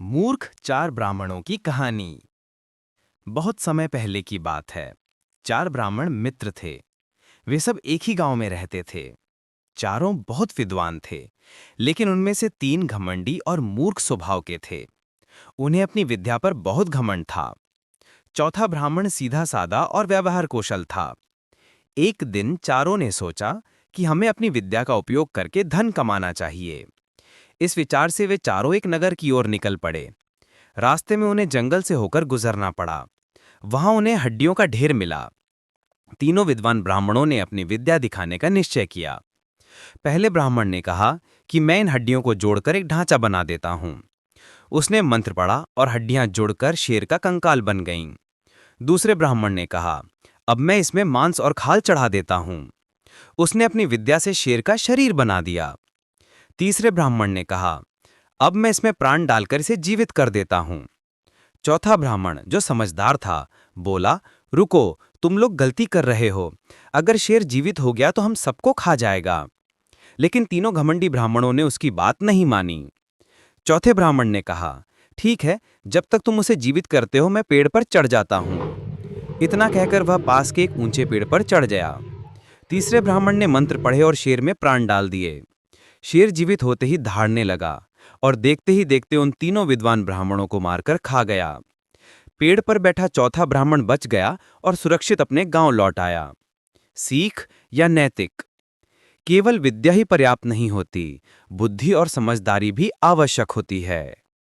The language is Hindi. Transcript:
मूर्ख चार ब्राह्मणों की कहानी। बहुत समय पहले की बात है। चार ब्राह्मण मित्र थे। वे सब एक ही गांव में रहते थे। चारों बहुत विद्वान थे, लेकिन उनमें से तीन घमंडी और मूर्ख स्वभाव के थे। उन्हें अपनी विद्या पर बहुत घमंड था। चौथा ब्राह्मण सीधा सादा और व्यवहार कौशल था। एक दिन चारों ने सोचा कि हमें अपनी विद्या का उपयोग करके धन कमाना चाहिए। इस विचार से वे चारों एक नगर की ओर निकल पड़े। रास्ते में उन्हें जंगल से होकर गुजरना पड़ा। वहां उन्हें हड्डियों का ढेर मिला। तीनों विद्वान ब्राह्मणों ने अपनी विद्या दिखाने का निश्चय किया। पहले ब्राह्मण ने कहा कि मैं इन हड्डियों को जोड़कर एक ढांचा बना देता हूं। उसने मंत्र पढ़ा और हड्डियां जुड़कर शेर का कंकाल बन गईं। दूसरे ब्राह्मण ने कहा, अब मैं इसमें मांस और खाल चढ़ा देता हूं। उसने अपनी विद्या से शेर का शरीर बना दिया। तीसरे ब्राह्मण ने कहा, अब मैं इसमें प्राण डालकर इसे जीवित कर देता हूं। चौथा ब्राह्मण, जो समझदार था, बोला, रुको, तुम लोग गलती कर रहे हो। अगर शेर जीवित हो गया तो हम सबको खा जाएगा। लेकिन तीनों घमंडी ब्राह्मणों ने उसकी बात नहीं मानी। चौथे ब्राह्मण ने कहा, ठीक है, जब तक तुम उसे जीवित करते हो मैं पेड़ पर चढ़ जाता हूं। इतना कहकर वह पास के एक ऊंचे पेड़ पर चढ़ गया। तीसरे ब्राह्मण ने मंत्र पढ़े और शेर में प्राण डाल दिए। शेर जीवित होते ही दहाड़ने लगा और देखते ही देखते उन तीनों विद्वान ब्राह्मणों को मारकर खा गया। पेड़ पर बैठा चौथा ब्राह्मण बच गया और सुरक्षित अपने गांव लौट आया। सीख या नैतिक। केवल विद्या ही पर्याप्त नहीं होती, बुद्धि और समझदारी भी आवश्यक होती है।